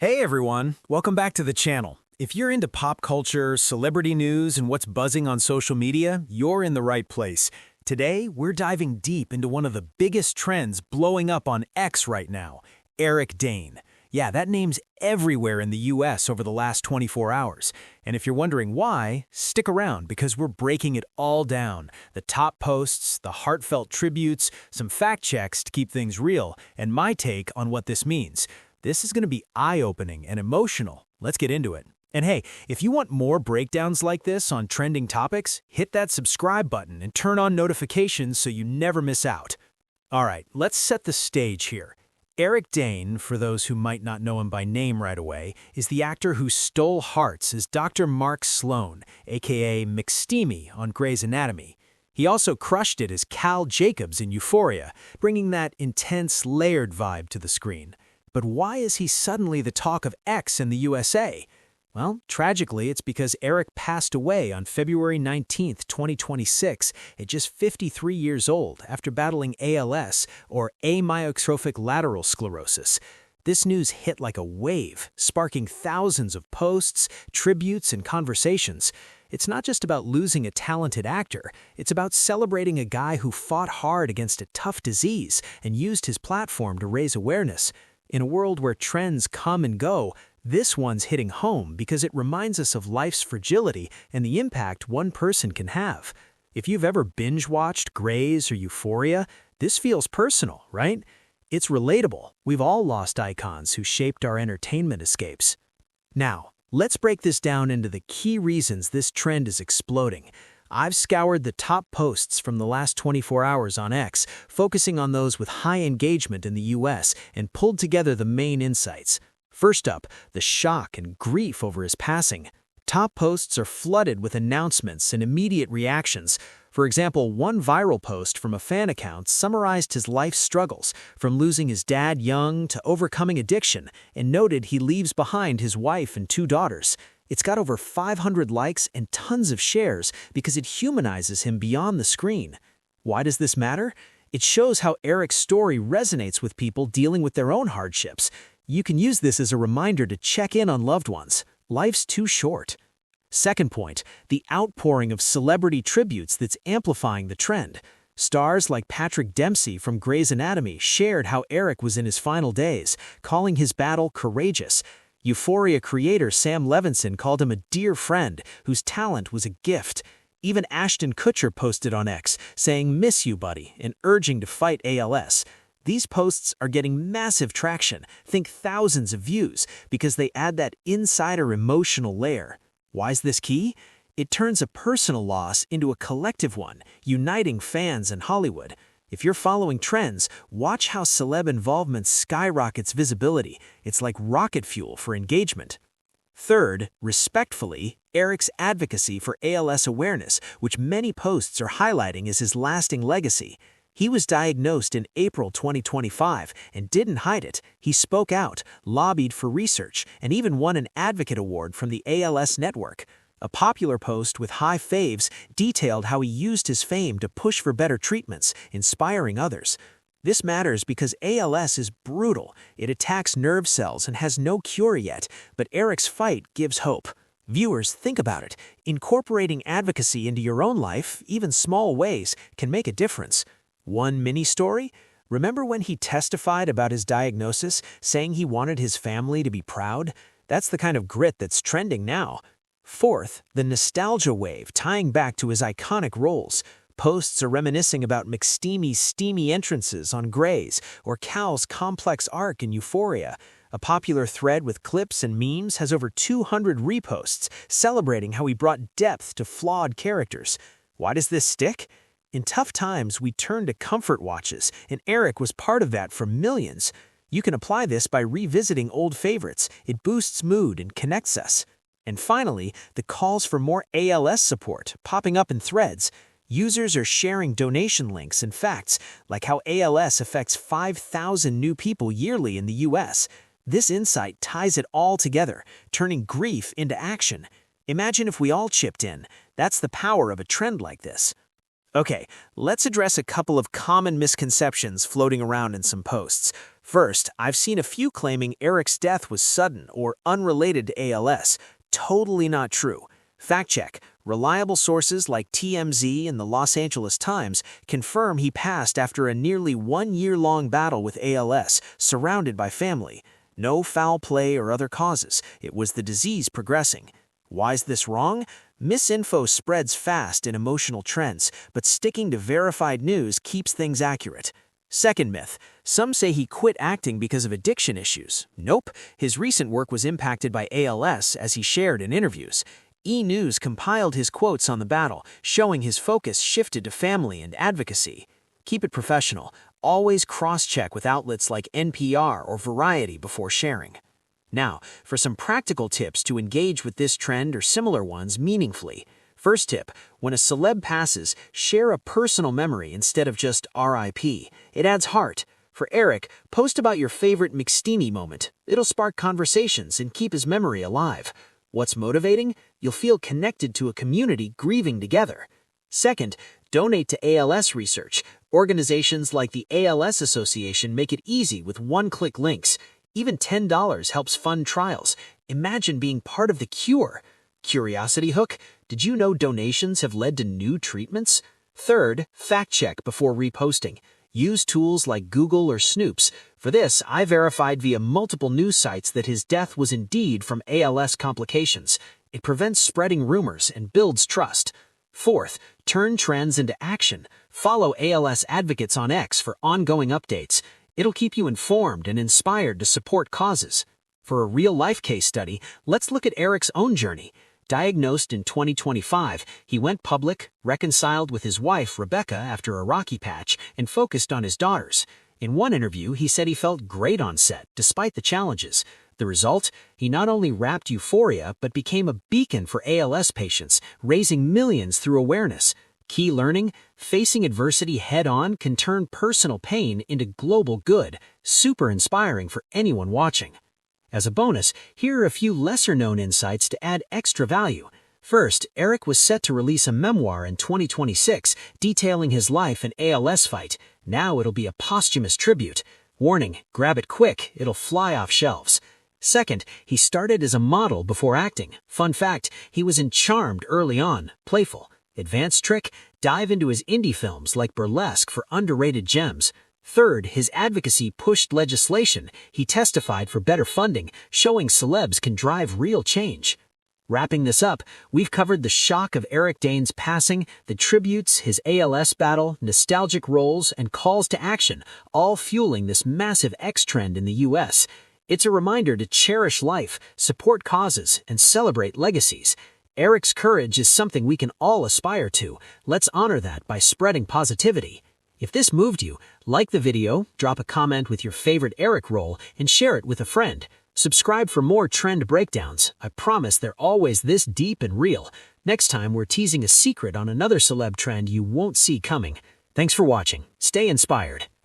Hey everyone, welcome back to the channel. If you're into pop culture, celebrity news, and what's buzzing on social media, you're in the right place. Today, we're diving deep into one of the biggest trends blowing up on X right now, Eric Dane. Yeah, that name's everywhere in the US over the last 24 hours. And if you're wondering why, stick around because we're breaking it all down. The top posts, the heartfelt tributes, some fact checks to keep things real, and my take on what this means. This is going to be eye-opening and emotional. Let's get into it. And hey, if you want more breakdowns like this on trending topics, hit that subscribe button and turn on notifications so you never miss out. All right, let's set the stage here. Eric Dane, for those who might not know him by name right away, is the actor who stole hearts as Dr. Mark Sloan, aka McSteamy on Grey's Anatomy. He also crushed it as Cal Jacobs in Euphoria, bringing that intense, layered vibe to the screen. But why is he suddenly the talk of X in the USA? Well, tragically, it's because Eric passed away on February 19, 2026, at just 53 years old after battling ALS, or Amyotrophic Lateral Sclerosis. This news hit like a wave, sparking thousands of posts, tributes, and conversations. It's not just about losing a talented actor, it's about celebrating a guy who fought hard against a tough disease and used his platform to raise awareness. In a world where trends come and go, this one's hitting home because it reminds us of life's fragility and the impact one person can have. If you've ever binge-watched Grey's or Euphoria, this feels personal, right? It's relatable. We've all lost icons who shaped our entertainment escapes. Now, let's break this down into the key reasons this trend is exploding. I've scoured the top posts from the last 24 hours on X, focusing on those with high engagement in the US, and pulled together the main insights. First up, the shock and grief over his passing. Top posts are flooded with announcements and immediate reactions. For example, one viral post from a fan account summarized his life struggles, from losing his dad young to overcoming addiction, and noted he leaves behind his wife and 2 daughters. It's got over 500 likes and tons of shares because it humanizes him beyond the screen. Why does this matter? It shows how Eric's story resonates with people dealing with their own hardships. You can use this as a reminder to check in on loved ones. Life's too short. Second point, the outpouring of celebrity tributes that's amplifying the trend. Stars like Patrick Dempsey from Grey's Anatomy shared how Eric was in his final days, calling his battle courageous. Euphoria creator Sam Levinson called him a dear friend whose talent was a gift. Even Ashton Kutcher posted on X, saying, "Miss you, buddy," and urging to fight ALS. These posts are getting massive traction, think thousands of views, because they add that insider emotional layer. Why's this key? It turns a personal loss into a collective one, uniting fans and Hollywood. If you're following trends, watch how celeb involvement skyrockets visibility. It's like rocket fuel for engagement. Third, respectfully, Eric's advocacy for ALS awareness, which many posts are highlighting as his lasting legacy. He was diagnosed in April 2025 and didn't hide it. He spoke out, lobbied for research, and even won an Advocate Award from the ALS Network. A popular post with high faves detailed how he used his fame to push for better treatments, inspiring others. This matters because ALS is brutal. It attacks nerve cells and has no cure yet, but Eric's fight gives hope. Viewers, think about it. Incorporating advocacy into your own life, even small ways, can make a difference. One mini story? Remember when he testified about his diagnosis, saying he wanted his family to be proud? That's the kind of grit that's trending now. Fourth, the nostalgia wave tying back to his iconic roles. Posts are reminiscing about McSteamy's steamy entrances on Grey's or Cal's complex arc in Euphoria. A popular thread with clips and memes has over 200 reposts celebrating how he brought depth to flawed characters. Why does this stick? In tough times, we turn to comfort watches, and Eric was part of that for millions. You can apply this by revisiting old favorites. It boosts mood and connects us. And finally, the calls for more ALS support popping up in threads. Users are sharing donation links and facts, like how ALS affects 5,000 new people yearly in the US. This insight ties it all together, turning grief into action. Imagine if we all chipped in. That's the power of a trend like this. Okay, let's address a couple of common misconceptions floating around in some posts. First, I've seen a few claiming Eric's death was sudden or unrelated to ALS. Totally not true. Fact check. Reliable sources like TMZ and the Los Angeles Times confirm he passed after a nearly 1-year-long battle with ALS, surrounded by family. No foul play or other causes. It was the disease progressing. Why's this wrong? Misinfo spreads fast in emotional trends, but sticking to verified news keeps things accurate. Second myth. Some say he quit acting because of addiction issues. Nope. His recent work was impacted by ALS, as he shared in interviews. E! News compiled his quotes on the battle, showing his focus shifted to family and advocacy. Keep it professional. Always cross-check with outlets like NPR or Variety before sharing. Now, for some practical tips to engage with this trend or similar ones meaningfully. First tip, when a celeb passes, share a personal memory instead of just RIP. It adds heart. For Eric, post about your favorite McSteamy moment. It'll spark conversations and keep his memory alive. What's motivating? You'll feel connected to a community grieving together. Second, donate to ALS research. Organizations like the ALS Association make it easy with one-click links. Even $10 helps fund trials. Imagine being part of the cure. Curiosity hook? Did you know donations have led to new treatments? Third, fact-check before reposting. Use tools like Google or Snoops. For this, I verified via multiple news sites that his death was indeed from ALS complications. It prevents spreading rumors and builds trust. Fourth, turn trends into action. Follow ALS advocates on X for ongoing updates. It'll keep you informed and inspired to support causes. For a real-life case study, let's look at Eric's own journey. Diagnosed in 2025, he went public, reconciled with his wife, Rebecca, after a rocky patch, and focused on his daughters. In one interview, he said he felt great on set, despite the challenges. The result? He not only rapped Euphoria, but became a beacon for ALS patients, raising millions through awareness. Key learning? Facing adversity head-on can turn personal pain into global good. Super inspiring for anyone watching. As a bonus, here are a few lesser-known insights to add extra value. First, Eric was set to release a memoir in 2026 detailing his life and ALS fight. Now it'll be a posthumous tribute. Warning, grab it quick, it'll fly off shelves. Second, he started as a model before acting. Fun fact, he was in Charmed early on, playful. Advanced trick, dive into his indie films like Burlesque for underrated gems. Third, his advocacy pushed legislation. He testified for better funding, showing celebs can drive real change. Wrapping this up, we've covered the shock of Eric Dane's passing, the tributes, his ALS battle, nostalgic roles, and calls to action, all fueling this massive X trend in the US. It's a reminder to cherish life, support causes, and celebrate legacies. Eric's courage is something we can all aspire to. Let's honor that by spreading positivity. If this moved you, like the video, drop a comment with your favorite Eric role, and share it with a friend. Subscribe for more trend breakdowns. I promise they're always this deep and real. Next time, we're teasing a secret on another celeb trend you won't see coming. Thanks for watching. Stay inspired.